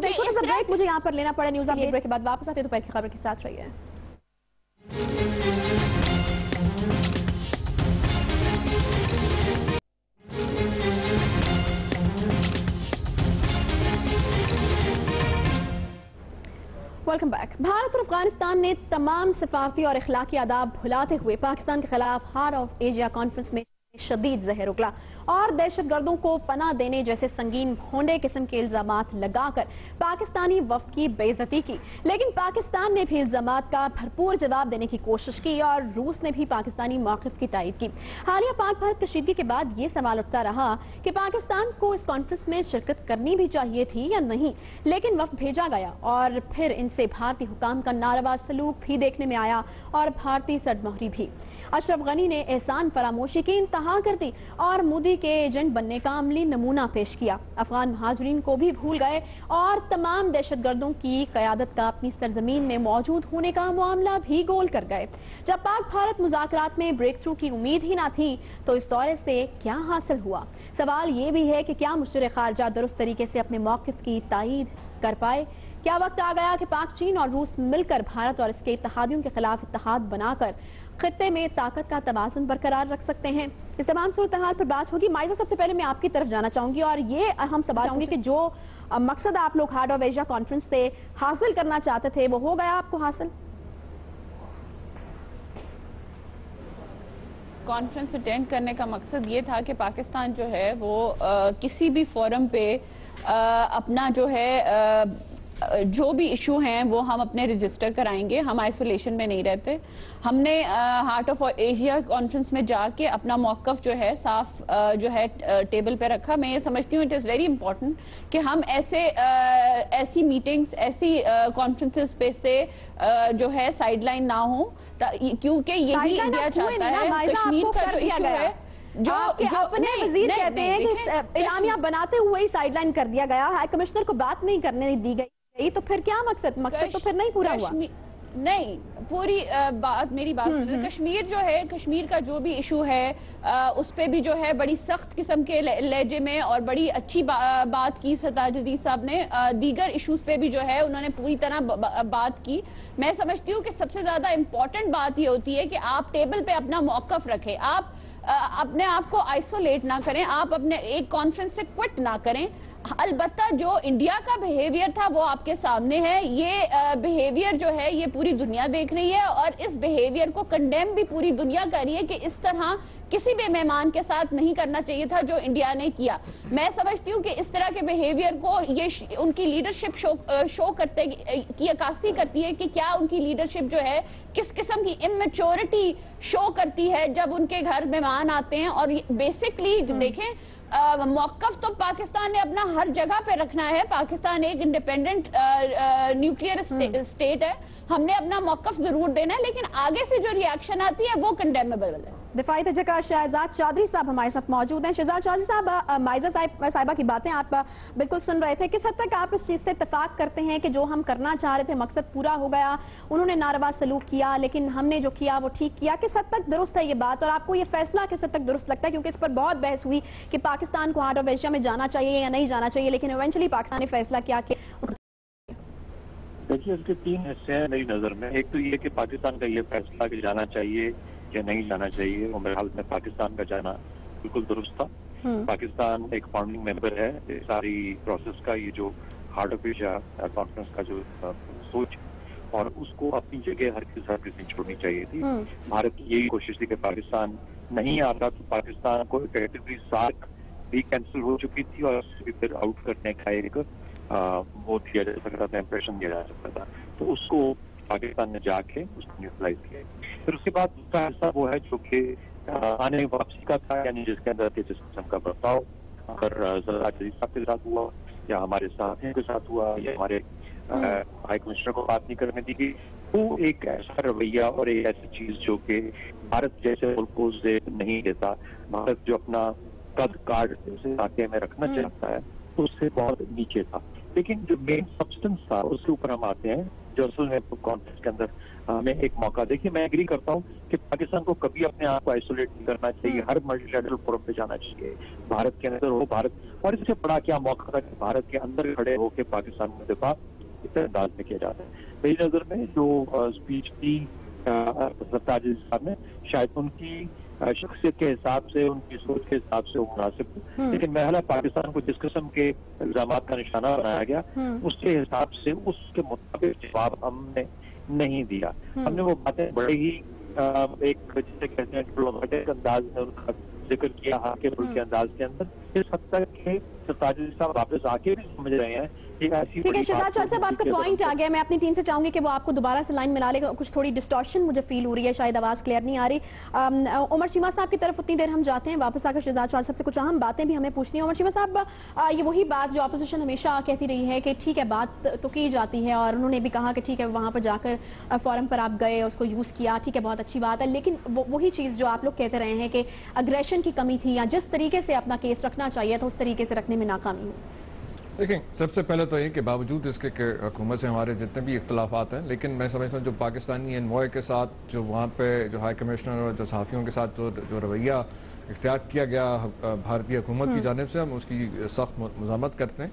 है, छोटा सा ब्रेक मुझे यहाँ पर लेना पड़ा, न्यूज़ अपडेट ब्रेक के बाद वापस आते हैं। दोपहर की खबर के साथ रहिए। Welcome back. भारत और अफगानिस्तान ने तमाम सिफारती और इखलाकी आदाब भुलाते हुए पाकिस्तान के खिलाफ हार्ट ऑफ एशिया कॉन्फ्रेंस में शदीद जहर उगला और दहशतगर्दों को पनाह देने जैसे संगीन भोंडे किस्म के इल्जामात लगाकर पाकिस्तानी वफ्द की बेइज्जती की। लेकिन पाकिस्तान ने भी इल्जामात का भरपूर जवाब देने की कोशिश की और रूस ने भी पाकिस्तानी मौक़िफ़ की तायद की। हालिया पाक भारत कशीदगी के बाद ये सवाल उठता रहा कि पाकिस्तान को इस कॉन्फ्रेंस में शिरकत करनी भी चाहिए थी या नहीं, लेकिन वफ्द भेजा गया और फिर इनसे भारतीय हुकाम का नारवा सलूक भी देखने में आया और भारतीय सदमोहरी भी। अशरफ गनी ने एहसान फरामोशी की इंतहा कर दी और मोदी के एजेंट बनने का अमली नमूना पेश किया। अफगान महाजरीन को भी भूल गए और तमाम दहशतगर्दों की क़यादत का अपनी सरजमीन में मौजूद होने का मामला भी गोल कर गए। जब पाक भारत मुज़ाकरात में ब्रेक थ्रू की उम्मीद ही ना थी तो इस दौरे से क्या हासिल हुआ? सवाल ये भी है कि क्या मुशर खारजा दुरुस्त तरीके से अपने मौक़िफ़ की तायीद कर पाए? क्या वक्त आ गया कि पाक, चीन और रूस मिलकर भारत और इसके इत्तेहादियों के खिलाफ इत्तेहाद बनाकर खित्ते में ताकत का तवाज़ुन बरकरार रख सकते हैं? इस तमाम सूरत हाल पर बात होगी। माइज़ा, सबसे पहले मैं आपकी तरफ जाना चाहूंगी और ये अहम सवाल चाहूंगी कि जो मकसद आप लोग हार्ट ऑफ एशिया कॉन्फ्रेंस से हासिल करना चाहते थे वो हो गया आपको हासिल? कॉन्फ्रेंस अटेंड करने का मकसद ये था कि पाकिस्तान जो है वो किसी भी फोरम पे अपना जो है जो भी इशू हैं वो हम अपने रजिस्टर कराएंगे। हम आइसोलेशन में नहीं रहते। हमने हार्ट ऑफ एशिया कॉन्फ्रेंस में जाके अपना मौक़िफ़ जो है साफ जो है टेबल पे रखा। मैं ये समझती हूँ इट इज़ वेरी इंपॉर्टेंट कि हम ऐसी मीटिंग्स, ऐसी कॉन्फ्रेंसेस पे से जो है साइडलाइन ना हो, क्योंकि यही इंडिया चाहता है। कश्मीर का जो इशू है जो अपने वजीर कहते हैं कि इलामिया बनाते हुए ही साइडलाइन कर दिया गया, हाई कमिश्नर को बात नहीं करने दी गई, तो फिर क्या मकसद तो फिर नहीं पूरा हुआ? नहीं, पूरी बात मेरी बात कश्मीर जो है, कश्मीर का जो भी इशू है उस पे भी जो है बड़ी सख्त किस्म के लहजे में और बड़ी अच्छी बात की सरताज जदीद साहब ने। दीगर इश्यूज पे भी जो है उन्होंने पूरी तरह बात की। मैं समझती हूँ कि सबसे ज्यादा इम्पोर्टेंट बात ये होती है कि आप टेबल पे अपना मौक़िफ़ रखें, आप अपने आप को आइसोलेट ना करें, आप अपने एक कॉन्फ्रेंस से क्विट ना करें। अलबत्ता जो इंडिया का बिहेवियर था वो आपके सामने है। ये बिहेवियर जो है ये पूरी दुनिया देख रही है और इस बिहेवियर को कंडेम भी पूरी दुनिया कर रही है कि इस तरह किसी भी मेहमान के साथ नहीं करना चाहिए था जो इंडिया ने किया। मैं समझती हूँ कि इस तरह के बिहेवियर को ये उनकी लीडरशिप शो करते की अक्कासी करती है कि क्या उनकी लीडरशिप जो है किस किस्म की इमेच्योरिटी शो करती है जब उनके घर मेहमान आते हैं। और बेसिकली देखें, मौक़िफ़ तो पाकिस्तान ने अपना हर जगह पे रखना है। पाकिस्तान एक इंडिपेंडेंट न्यूक्लियर स्टेट है, हमने अपना मौक़िफ़ जरूर देना है, लेकिन आगे से जो रिएक्शन आती है वो कंडेमेबल है। दिफाई तजक्कार शहजाद चौधरी साहब हमारे साथ मौजूद हैं। शहजाद चौधरी साहब, माइज़ा साहिबा की बातें आप बिल्कुल सुन रहे थे। किस हद तक आप इस चीज़ से इत्तेफाक करते हैं कि जो हम करना चाह रहे थे मकसद पूरा हो गया? उन्होंने नारवा सलूक किया लेकिन हमने जो किया वो ठीक किया। किस हद तक दुरुस्त है ये बात और आपको ये फैसला किस हद तक दुरुस्त लगता है? क्योंकि इस पर बहुत बहस हुई कि पाकिस्तान को हार्ट ऑफ एशिया में जाना चाहिए या नहीं जाना चाहिए, लेकिन इवेंचुअली पाकिस्तान ने फैसला किया कि देखिए, इसके तीन हिस्से हैं मेरी नजर में। एक तो ये कि पाकिस्तान का ये फैसला कि जाना चाहिए या नहीं जाना चाहिए, और मेरे हाल में पाकिस्तान का जाना बिल्कुल दुरुस्त था। पाकिस्तान एक फाउंडिंग मेंबर है सारी प्रोसेस का। ये जो हार्ट ऑफ एशिया कॉन्फ्रेंस का जो सोच, और उसको अपनी जगह हर किसी नहीं छोड़नी चाहिए थी। भारत की यही कोशिश थी कि पाकिस्तान नहीं आता तो पाकिस्तान को इफेक्टिवली सार्क भी कैंसिल हो चुकी थी और फिर आउट करने का एक वो दिया जा सकता था, इंप्रेशन दिया जा सकता था। तो उसको पाकिस्तान ने जाके उसको न्यूट्रलाइज किया। फिर उसके बाद दूसरा हिस्सा वो है जो कि आने वापसी का था, यानी जिसके अंदर के जिस किस्म का बर्ताव अगर सरताज जदीद साहब के साथ हुआ या हमारे साथियों के साथ हुआ या हमारे हाई कमिश्नर को बात नहीं करने दी गई, वो एक ऐसा रवैया और एक ऐसी चीज जो कि भारत जैसे मुल्कों से नहीं देता। भारत जो अपना कद काट इलाके में रखना चाहता है उससे बहुत नीचे था। लेकिन जो मेन सब्सटेंस था उसके ऊपर हम आते हैं, जो असल में कॉन्फ्रेंस के अंदर हमें एक मौका। देखिए, मैं एग्री करता हूँ कि पाकिस्तान को कभी अपने आप को आइसोलेट नहीं करना चाहिए, हर मल्टीलैटरल फोरम पे जाना चाहिए। भारत के अंदर हो भारत, और इससे बड़ा क्या मौका था कि भारत के अंदर खड़े होकर पाकिस्तान का दिफा इस अंदाज में किया जाता है। मेरी नजर में जो स्पीच दी सरताज जदीद साहब ने, शायद उनकी शख्सियत के हिसाब से, उनकी सोच के हिसाब से वो मुनासिब, लेकिन महला पाकिस्तान को जिस किस्म के इल्जाम का निशाना बनाया गया उसके हिसाब से उसके मुताबिक जवाब हमने नहीं दिया। हमने वो बातें बड़े ही एक जिसे कहते हैं डिप्लोमेटिक अंदाज में उनका जिक्र किया आपके मुल्क के अंदाज के अंदर, इस हद तक के सरताज अजीज साहब वापस आके भी समझ रहे हैं। ठीक है शहजाद चौधरी साहब, आपका पॉइंट आ गया। मैं अपनी टीम से चाहूंगी कि वो आपको दोबारा से लाइन मिला ले। कुछ थोड़ी डिस्टॉर्शन मुझे फील हो रही है, शायद आवाज़ क्लियर नहीं आ रही। उमर चीमा साहब की तरफ उतनी देर हम जाते हैं, वापस आकर शहजाद चौधरी साहब से कुछ अहम बातें भी हमें पूछनी है। उमर चीमा साहब, ये वही बात जो अपोजिशन हमेशा कहती रही है कि ठीक है बात तो की जाती है, और उन्होंने भी कहा कि ठीक है वहाँ पर जाकर फोरम पर आप गए, उसको यूज़ किया, ठीक है बहुत अच्छी बात है, लेकिन वही चीज़ जो आप लोग कहते रहे हैं कि अग्रेशन की कमी थी या जिस तरीके से अपना केस रखना चाहिए था उस तरीके से रखने में नाकामी हुई। देखिए, सबसे पहले तो ये कि बावजूद इसके कि हुकूमत से हमारे जितने भी इख्तलाफात हैं, लेकिन मैं समझता हूँ जो पाकिस्तानी एनवॉय के साथ जो वहाँ पे जो हाई कमिश्नर और जो सहाफ़ियों के साथ जो रवैया इख्तियार किया गया भारतीय हुकूमत की जानिब से, हम उसकी सख्त मज़ामत करते हैं।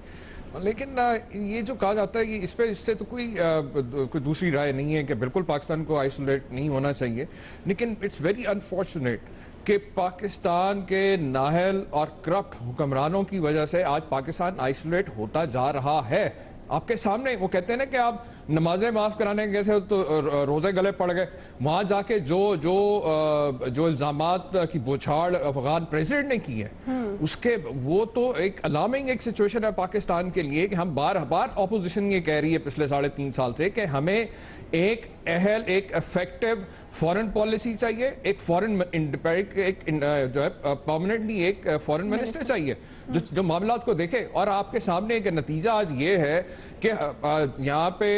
लेकिन ये जो कहा जाता है कि इससे तो कोई दूसरी राय नहीं है कि बिल्कुल पाकिस्तान को आइसोलेट नहीं होना चाहिए, लेकिन इट्स वेरी अनफॉर्चुनेट कि पाकिस्तान के नाहल और करप्ट हुक्मरानों की वजह से आज पाकिस्तान आइसोलेट होता जा रहा है। आपके सामने वो कहते हैं ना कि आप नमाजें माफ़ कराने गए थे तो रोज़े गले पड़ गए, वहाँ जाके जो इल्ज़ामात की बौछार अफगान प्रेसिडेंट ने की है उसके, वो तो एक अलार्मिंग एक सिचुएशन है पाकिस्तान के लिए कि हम बार बार ऑपोजिशन ये कह रही है पिछले 3.5 साल से कि हमें एक इफेक्टिव फॉरेन पॉलिसी चाहिए, एक फॉरेन जो है परमानेंटली एक फॉरेन मिनिस्टर चाहिए जो मामलात को देखे। और आपके सामने एक नतीजा आज ये है कि यहाँ पे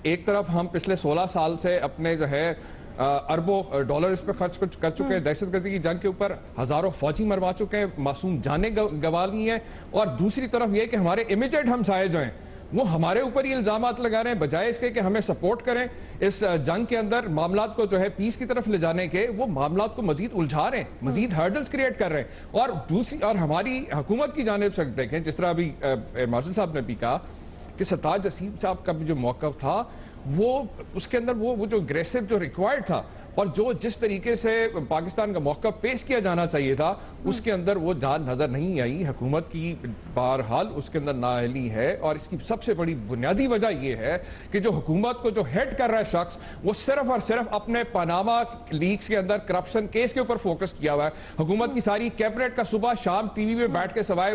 एक तरफ हम पिछले 16 साल से अपने जो है अरबों डॉलर इस पर खर्च कर चुके हैं, दहशतगर्दी की जंग के ऊपर हजारों फौजी मरवा चुके हैं, मासूम जानें गंवा ली हैं, और दूसरी तरफ ये कि हमारे इमीडिएट हमसाये जो हैं वो हमारे ऊपर ही इल्जामात लगा रहे हैं, बजाय इसके कि हमें सपोर्ट करें इस जंग के अंदर मामलात को जो है पीस की तरफ ले जाने के, वो मामलात को मजीद उलझा रहे हैं, मजीद हर्डल्स क्रिएट कर रहे हैं। और हमारी हुकूमत की जानिब से देखें, जिस तरह अभी मार्शल साहब ने भी कहा कि सरताज अजीज साहब का भी जो मौक़िफ़ था वो उसके अंदर वो जो अग्रेसिव जो रिक्वायर्ड था और जो जिस तरीके से पाकिस्तान का मौक़िफ़ पेश किया जाना चाहिए था उसके अंदर वो जान नज़र नहीं आई। हुकूमत की बहरहाल उसके अंदर नाअहली है, और इसकी सबसे बड़ी बुनियादी वजह यह है कि जो हुकूमत को जो हेड कर रहा है शख्स, वो सिर्फ और सिर्फ अपने पनामा लीक्स के अंदर करप्शन केस के ऊपर फोकस किया हुआ है। हुकूमत की सारी कैबिनेट का सुबह शाम टीवी में बैठ के सवाए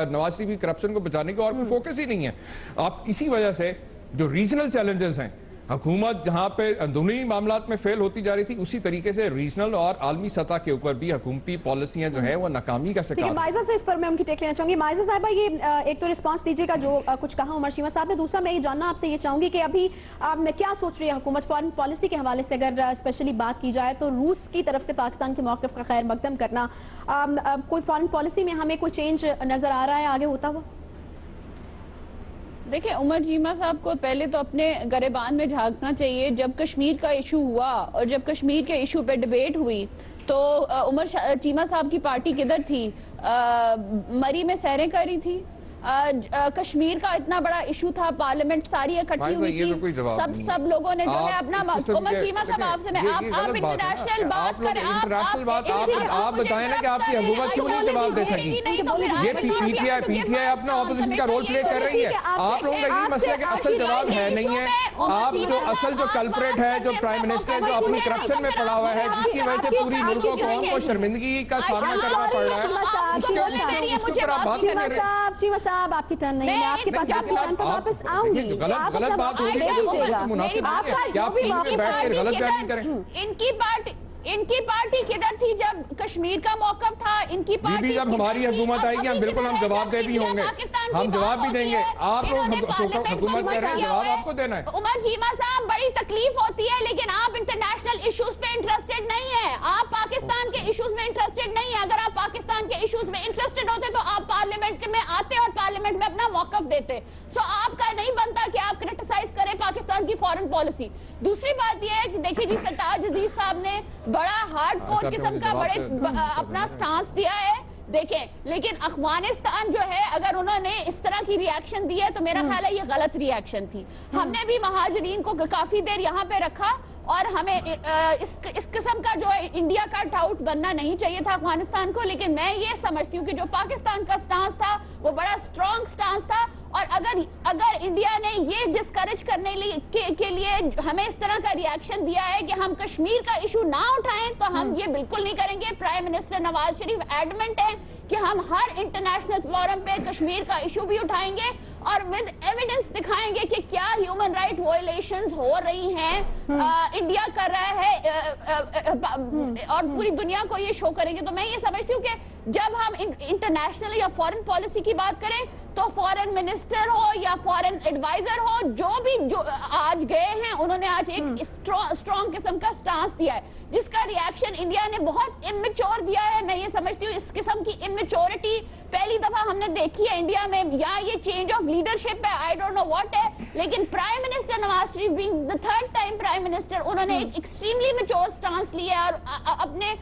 नवाज शरीफ की करप्शन को बचाने का और कोई फोकस ही नहीं है। आप इसी वजह से जो रीजनल चैलेंजेस हैं, हुकूमत जहां पे अंदरूनी मामलात में फेल होती जा रही थी, उसी तरीके से रीजनल और आलमी सतह के ऊपर भी हुकूमती पॉलिसियां जो है वो नाकामी का शिकार। माइजा से इस पर मैं उनकी टेक लेना चाहूंगी। माइजा साहबा, ये एक तो रिस्पांस दीजिएगा जो कुछ कहा उमर चीमा साहब ने, दूसरा मैं ये जानना आपसे ये चाहूंगी कि अभी क्या सोच रही है हुकूमत फॉरेन पॉलिसी के हवाले से, अगर स्पेशली बात की जाए तो रूस की तरफ से पाकिस्तान के मौक़िफ़ का खैर मकदम करना, कोई फॉरेन पॉलिसी में हमें कोई चेंज नजर आ रहा है आगे होता हुआ? देखिए, उमर चीमा साहब को पहले तो अपने गरेबान में झांकना चाहिए। जब कश्मीर का इशू हुआ और जब कश्मीर के इशू पे डिबेट हुई तो उमर चीमा साहब की पार्टी किधर थी? मरी में सैरें कर रही थी। कश्मीर का इतना बड़ा इशू था, पार्लियामेंट सारी इकट्ठी हुई थी, सब लोगों ने जो है अपना। उमर चीमा साहब आपसे मैं आप इंटरनेशनल बात करें, आप बताएं ना कि आपकी हुकूमत क्यों नहीं जवाब दे सकी? ये पीटीआई अपना ऑपोजिशन का रोल प्ले कर रही है। आप लोगों का ये मसला कि असल जवाब है नहीं है। आप जो असल जो कल्प्रेट है, जो प्राइम मिनिस्टर जो अपनी करप्शन में पड़ा हुआ है, जिसकी वजह से पूरी मुल्क कौम को शर्मिंदगी का सामना करना पड़ रहा है, उसके ऊपर आप बात कर रहे हैं। साहब आपकी टर्न नहीं है, आपके पास आपकी टर्न पर वापस आऊंगी। गलत बात हो रही है, क्या आप बैठ कर गलत बयान करें? इनकी पार्टी किधर थी जब कश्मीर का मौक़िफ़ था? इनकी पार्टी जब हमारी हुकूमत आएगी हम बिल्कुल हम जवाब दे भी होंगे, हम जवाब भी देंगे। आप लोग हुकूमत कह रहे हैं, जवाब आपको देना है। उमर चीमा साहब, बड़ी तकलीफ होती है लेकिन आप इंटरनेशनल इश्यूज पे इंटरेस्टेड नहीं है, आप पाकिस्तान के इश्यूज में इंटरेस्टेड नहीं है। अगर आप पाकिस्तान के इश्यूज में इंटरेस्टेड होते तो आप पार्लियामेंट में आते और पार्लियामेंट में अपना मौक़िफ़ देते। सो आपका नहीं बनता कि आप क्रिटिसाइज करें पाकिस्तान की फॉरेन पॉलिसी। दूसरी बात यह है कि देखिए जी, सरताज अजीज साहब ने बड़ा हार्डकोर किस्म का अपना स्टांस दिया है, देखें, लेकिन अफगानिस्तान जो है अगर उन्होंने इस तरह की रिएक्शन दी है तो मेरा ख्याल है ये गलत रिएक्शन थी। हमने भी महाजरीन को काफी देर यहाँ पे रखा और हमें इस किस्म का जो है इंडिया का टाउट बनना नहीं चाहिए था अफगानिस्तान को, लेकिन मैं ये समझती हूँ कि जो पाकिस्तान का स्टांस था वो बड़ा स्ट्रॉन्ग स्टांस था और अगर इंडिया ने ये डिस्करेज करने के लिए हमें इस तरह का रिएक्शन दिया है कि हम कश्मीर का इशू ना उठाएं, तो हम ये बिल्कुल नहीं करेंगे। Prime minister Nawaz Sharif adamant है कि हम हर इंटरनेशनल फोरम पे कश्मीर का इशू भी उठाएंगे और विद एविडेंस दिखाएंगे कि क्या ह्यूमन राइट वायलेशंस हो रही हैं, इंडिया कर रहा है, और पूरी दुनिया को ये शो करेंगे। तो मैं ये समझती हूँ कि जब हम इंटरनेशनल या फॉरेन पॉलिसी की बात करें तो फॉरेन मिनिस्टर हो या फॉरेन एडवाइजर हो, जो आज गए हैं, उन्होंने आज एक स्ट्रॉन्ग किस्म का स्टांस दिया है, जिसका रिएक्शन इंडिया ने बहुत इमेच्योर दिया है। मैं ये समझती हूँ इस किस्म की इमेच्योरिटी पहली दफा हमने देखी है इंडिया में, या ये चेंज ऑफ लीडरशिप है, आई डोंट नो व्हाट है, लेकिन prime minister Nawaz Sharif being the third time prime minister, उन्होंने एक एक्सट्रीमली मैच्योर स्टांस लिया है और अपने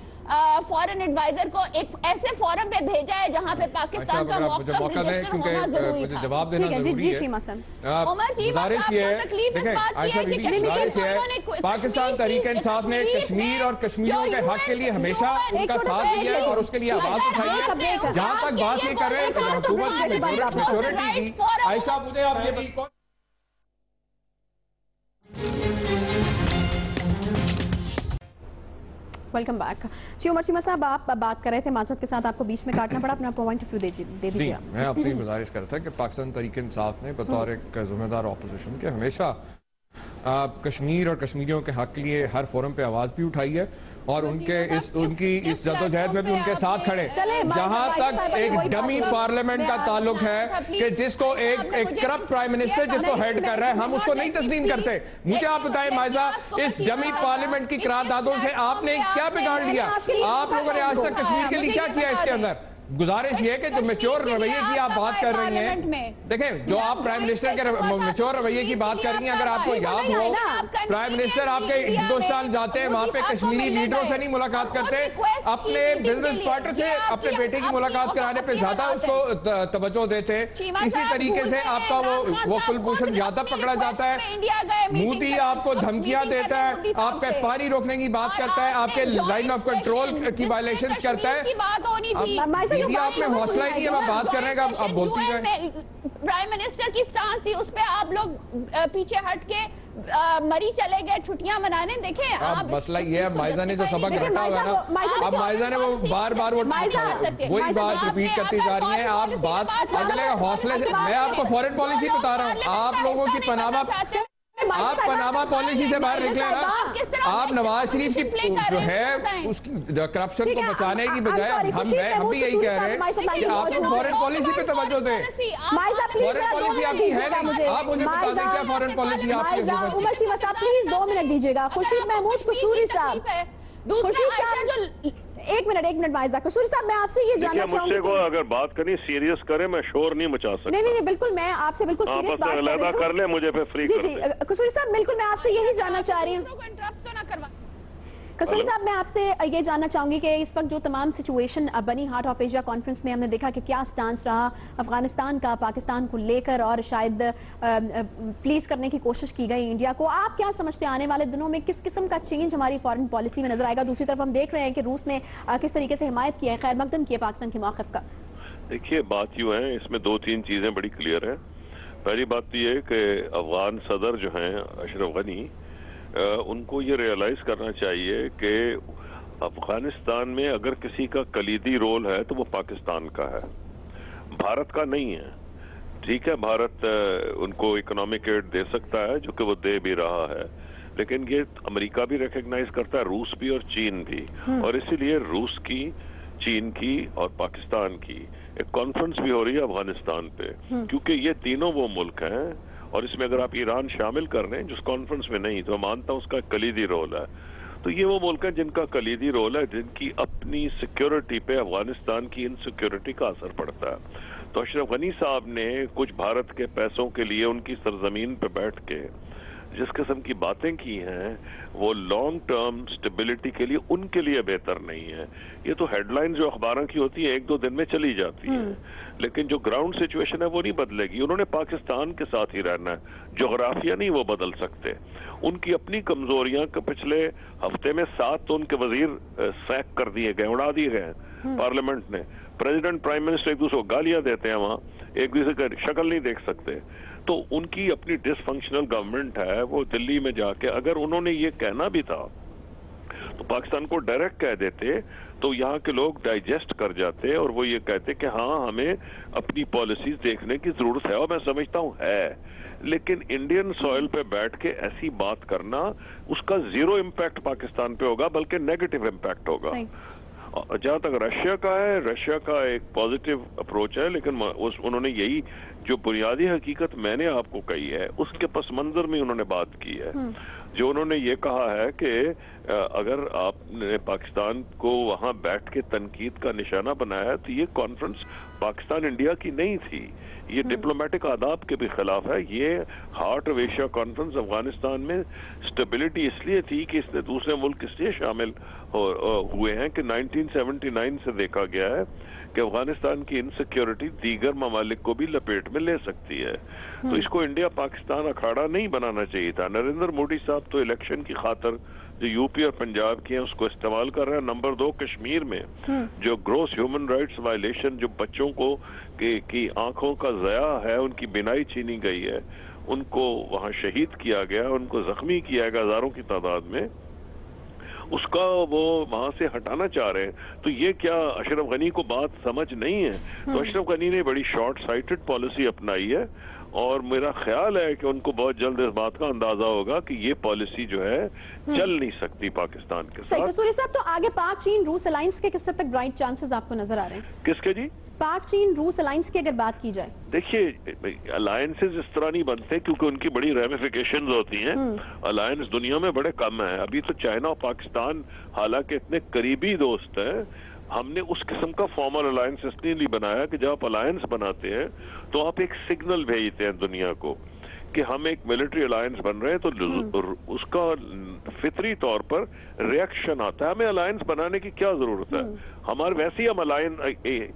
फॉरेन एडवाइजर को एक ऐसे फोरम पे भेजा है जहां पे पाकिस्तान का मौका होना जरूरी था। जवाब देना जरूरी है। उमर जी, गुजारिश ये है, पाकिस्तान तहरीक इंसाफ ने कश्मीर और कश्मीरियों के हक के लिए हमेशा उनका साथ दिया है और उसके लिए आवाज उठाई है। जहां तक बात ये कर रहे हैं हुकूमत की मेजॉरिटी की, आयशा मुझे आप ये वेलकम बैक जी। उमर चीमा साहब, आप बात कर रहे थे, माजरत के साथ आपको बीच में काटना पड़ा, अपना पॉइंट ऑफ व्यू दे दीजिए। मैं आपसे गुजारिश कर रहा था कि पाकिस्तान तहरीक इंसाफ ने बतौर एक जिम्मेदार ऑपोजिशन के हमेशा कश्मीर और कश्मीरियों के हक के लिए हर फोरम पे आवाज भी उठाई है और उनकी इस जद्दोजहद में भी उनके साथ खड़े। जहां तक एक डमी पार्लियामेंट का ताल्लुक है कि जिसको एक करप्ट प्राइम मिनिस्टर जिसको हेड कर रहा है, हम उसको नहीं तस्लीम करते। मुझे आप बताएं माइजा, इस डमी पार्लियामेंट की करारदादों से आपने क्या बिगाड़ लिया? आप लोगों ने आज तक कश्मीर के लिए क्या किया? इसके अंदर गुजारिश ये कि जो मैच्योर रवैये की आप बात कर रही हैं, देखें जो आप प्राइम मिनिस्टर के मैच्योर रवैये की बात कर रही हैं, अगर आपको याद हो प्राइम मिनिस्टर आपके हिंदुस्तान जाते हैं, वहां पे कश्मीरी लीडरों से नहीं मुलाकात करते, अपने बिजनेस पार्टनर से अपने बेटे की मुलाकात कराने पे ज्यादा उसको तवज्जो देते। इसी तरीके से आपका वो कुलभूषण यादव पकड़ा जाता है, मोदी आपको धमकियां देता है, आपके पानी रोकने की बात करता है, आपके लाइन ऑफ कंट्रोल की वायलेशन करता है। आपने हौसला ही नहीं है बात करने का, आप बोलती हैं। प्राइम मिनिस्टर की स्टांस थी, उस पे आप लोग पीछे हट के मरी चले गए छुट्टियां मनाने। देखें अब मसला ये है, माइजा ने जो सबक रटा हुआ है ना, अब माइजा ने वो बार बार वही बात रिपीट करती जा रही है। आप बात अगले हौसले से, मैं आपको फॉरेन पॉलिसी बता रहा हूँ, आप लोगों की आप पनामा पॉलिसी से बाहर निकले ना। आप नवाज शरीफ की जो है उसकी करप्शन को बचाने की बजाय हम भी यही कह रहे हैं कि आप लोग फॉरेन पॉलिसी पे तवज्जो दें। फॉरेन पॉलिसी आपकी है नहीं, आप मुझे बता दें क्या फॉरेन पॉलिसी आपकी है। उमर चीमा साहब प्लीज 2 मिनट दीजिएगा। खुर्शीद महमूद कसूरी साहब, एक मिनट माइजा कसूरी साहब, मैं आपसे ये जानना चाहूंगी, मुझसे अगर बात करनी सीरियस करें, मैं शोर नहीं मचा सकता। नहीं बिल्कुल, मैं आपसे बिल्कुल सीरियस बात कर रही हूं। कर ले मुझे फिर फ्री जी कसूरी साहब, बिल्कुल मैं आपसे यही जानना चाह रही हूँ। कसूरी साहब, मैं आपसे ये जानना चाहूंगी कि इस वक्त जो तमाम सिचुएशन बनी हार्ट ऑफ एशिया कॉन्फ्रेंस में, हमने देखा कि क्या स्टांस रहा अफगानिस्तान का पाकिस्तान को लेकर और शायद प्लीज करने की कोशिश की गई इंडिया को। आप क्या समझते हैं आने वाले दिनों में किस किस्म का चेंज हमारी फॉरेन पॉलिसी में नजर आएगा? दूसरी तरफ हम देख रहे हैं कि रूस ने किस तरीके से हिमायत की है, खैर मकदम की है पाकिस्तान के मौक़िफ़ का। देखिए बात यूँ है, इसमें 2-3 चीजें बड़ी क्लियर है। पहली बात तो ये कि अफगान सदर जो हैं अशरफ गनी, उनको ये रियलाइज करना चाहिए कि अफगानिस्तान में अगर किसी का कलीदी रोल है तो वो पाकिस्तान का है, भारत का नहीं है। ठीक है, भारत उनको इकोनॉमिक एड दे सकता है, जो कि वो दे भी रहा है, लेकिन ये अमेरिका भी रिकॉग्नाइज करता है, रूस भी और चीन भी, और इसीलिए रूस की, चीन की और पाकिस्तान की एक कॉन्फ्रेंस भी हो रही है अफगानिस्तान पे, क्योंकि ये तीनों वो मुल्क हैं, और इसमें अगर आप ईरान शामिल कर रहे हैं जिस कॉन्फ्रेंस में नहीं, तो मानता हूं उसका कलीदी रोल है। तो ये वो मुल्क है जिनका कलीदी रोल है, जिनकी अपनी सिक्योरिटी पे अफगानिस्तान की इनसिक्योरिटी का असर पड़ता है। तो अशरफ गनी साहब ने कुछ भारत के पैसों के लिए उनकी सरजमीन पे बैठ के जिस किस्म की बातें की हैं, वो लॉन्ग टर्म स्टेबिलिटी के लिए उनके लिए बेहतर नहीं है। ये तो हेडलाइन जो अखबारों की होती है 1-2 दिन में चली जाती है, लेकिन जो ग्राउंड सिचुएशन है वो नहीं बदलेगी। उन्होंने पाकिस्तान के साथ ही रहना है, जोग्राफिया नहीं वो बदल सकते। उनकी अपनी कमजोरियां के पिछले हफ्ते में 7 तो उनके वजीर सैक कर दिए गए, उड़ा दिए गए पार्लियामेंट ने। प्रेसिडेंट प्राइम मिनिस्टर एक दूसरे को गालियां देते हैं वहां, एक दूसरे का शक्ल नहीं देख सकते। तो उनकी अपनी डिसफंक्शनल गवर्नमेंट है। वो दिल्ली में जाके अगर उन्होंने ये कहना भी था तो पाकिस्तान को डायरेक्ट कह देते तो यहाँ के लोग डाइजेस्ट कर जाते और वो ये कहते कि हाँ हमें अपनी पॉलिसीज देखने की जरूरत है, और मैं समझता हूँ है। लेकिन इंडियन सॉइल पे बैठ के ऐसी बात करना, उसका जीरो इम्पैक्ट पाकिस्तान पे होगा, बल्कि नेगेटिव इम्पैक्ट होगा। जहां तक रशिया का है, रशिया का एक पॉजिटिव अप्रोच है, लेकिन उन्होंने यही जो बुनियादी हकीकत मैंने आपको कही है उसके पस मंजर में उन्होंने बात की है। जो उन्होंने ये कहा है कि अगर आपने पाकिस्तान को वहां बैठ के तनकीद का निशाना बनाया तो ये कॉन्फ्रेंस पाकिस्तान इंडिया की नहीं थी, ये डिप्लोमेटिक आदाब के भी खिलाफ है। ये heart of Asia conference Afghanistan में स्टेबिलिटी इसलिए थी कि इसने दूसरे मुल्क इसलिए शामिल हुए हैं कि 1979 से देखा गया है कि अफगानिस्तान की इनसिक्योरिटी दीगर ममालिक को भी लपेट में ले सकती है। तो इसको इंडिया पाकिस्तान अखाड़ा नहीं बनाना चाहिए था। नरेंद्र मोदी साहब तो इलेक्शन की खातर जो यूपी और पंजाब की हैं उसको इस्तेमाल कर रहे हैं। नंबर 2, कश्मीर में जो ग्रोस ह्यूमन राइट्स वायलेशन, जो बच्चों को की आंखों का ज़या है, उनकी बिनाई छीनी गई है, उनको वहां शहीद किया गया, उनको जख्मी किया गया हजारों की तादाद में, उसका वो वहां से हटाना चाह रहे हैं। तो ये क्या अशरफ गनी को बात समझ नहीं है? तो अशरफ गनी ने बड़ी शॉर्ट साइटेड पॉलिसी अपनाई है और मेरा ख्याल है कि उनको बहुत जल्द इस बात का अंदाजा होगा कि ये पॉलिसी जो है चल नहीं सकती पाकिस्तान के साथ। कसूरी साहब, तो आगे पाक चीन रूस अलायंस के किस हद तक ब्राइट चांसेस आपको नजर आ रहे हैं? किसके जी? पाक चीन रूस अलायंस की अगर बात की जाए। देखिए, अलायंसेस इस तरह नहीं बनते क्योंकि उनकी बड़ी रेमिफिकेशंस होती हैं। अलायंस दुनिया में बड़े कम है। अभी तो चाइना और पाकिस्तान हालांकि इतने करीबी दोस्त हैं, हमने उस किस्म का फॉर्मल अलायंस इसलिए नहीं बनाया कि जब आप अलायंस बनाते हैं तो आप एक सिग्नल भेजते हैं दुनिया को कि हम एक मिलिट्री अलायंस बन रहे हैं, तो उसका फितरी तौर पर रिएक्शन आता है। हमें अलायंस बनाने की क्या जरूरत है? हमारे वैसे ही हम alliance,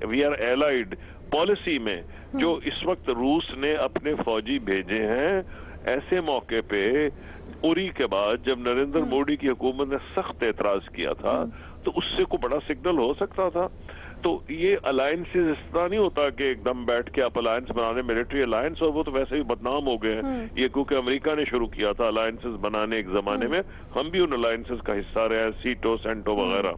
we are allied policy में। जो इस वक्त रूस ने अपने फौजी भेजे हैं ऐसे मौके पे, उरी के बाद जब नरेंद्र मोदी की हुकूमत ने सख्त एतराज किया था, तो उससे को बड़ा सिग्नल हो सकता था। तो ये अलायंसेस इस तरह नहीं होता कि एकदम बैठ के आप अलायंस बनाने, मिलिट्री अलायंस, और वो तो वैसे ही बदनाम हो गए हैं। ये क्योंकि अमेरिका ने शुरू किया था अलायंसेस बनाने एक जमाने में, हम भी उन अलायंसेस का हिस्सा रहे हैं, सीटो सेंटो वगैरह।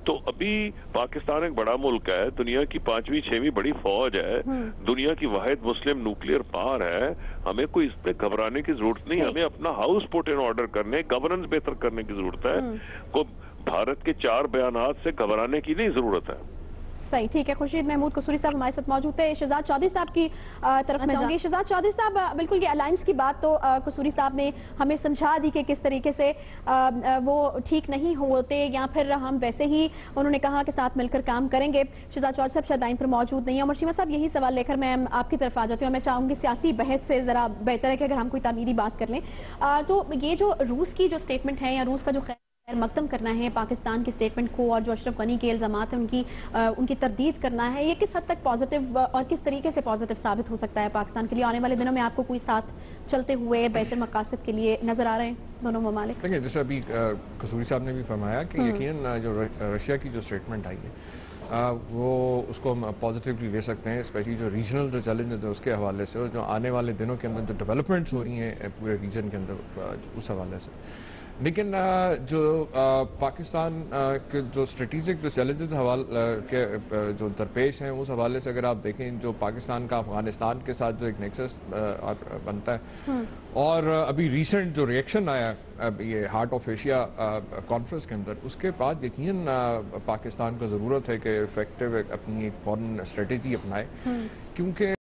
तो अभी पाकिस्तान एक बड़ा मुल्क है, दुनिया की 5वीं 6वीं बड़ी फौज है, दुनिया की वाहिद मुस्लिम न्यूक्लियर पावर है। हमें कोई इस पे घबराने की जरूरत नहीं। हमें अपना हाउस पुट इन ऑर्डर करने, गवर्नेंस बेहतर करने की जरूरत है। को भारत के 4 बयानात से घबराने की नहीं जरूरत है। सही, ठीक है। खुर्शीद महमूद कसूरी साहब हमारे साथ मौजूद थे। शहजाद चौधरी साहब की तरफ मैं जाऊंगी। शहजाद चौधरी साहब, बिल्कुल ये अलायंस की बात तो कसूरी साहब ने हमें समझा दी कि किस तरीके से वो ठीक नहीं होते, या फिर हम वैसे ही उन्होंने कहा कि साथ मिलकर काम करेंगे। शहजाद चौधरी साहब शायद लाइन पर मौजूद नहीं है। उमर शीमा साहब, यही सवाल लेकर मैं आपकी तरफ आ जाती हूँ। मैं चाहूँगी सियासी बहस से ज़रा बेहतर है कि अगर हम कोई तामीरी बात कर लें। तो ये जो रूस की जो स्टेटमेंट है, या रूस का जो मकदम करना है पाकिस्तान की स्टेटमेंट को, और जो अशरफ गनी के इल्जामात हैं उनकी तरदीद करना है, ये किस हद तक पॉजिटिव और किस तरीके से पॉजिटिव साबित हो सकता है पाकिस्तान के लिए? आने वाले दिनों में आपको कोई साथ चलते हुए बेहतर मकासद के लिए नजर आ रहे हैं दोनों ममालिक? देखिए, जैसे अभी कसूरी साहब ने भी फरमाया कि यकीनन जो रशिया की जो स्टेटमेंट आई है वो उसको हम पॉजिटिवली ले सकते हैं, स्पेशली जो रीजनल जो चैलेंजेस है उसके हवाले से, और जो आने वाले दिनों के अंदर जो डेवलपमेंट्स हो रही हैं पूरे रीजन के अंदर उस हवाले से। लेकिन जो पाकिस्तान के जो स्ट्रेटेजिक जो चैलेंजेस के जो दरपेश हैं उस हवाले से अगर आप देखें, जो पाकिस्तान का अफगानिस्तान के साथ जो एक नेक्सस बनता है, और अभी रिसेंट जो रिएक्शन आया ये हार्ट ऑफ एशिया कॉन्फ्रेंस के अंदर, उसके बाद यकीनन पाकिस्तान को ज़रूरत है कि इफेक्टिव अपनी एक फॉरेन स्ट्रेटेजी अपनाए, क्योंकि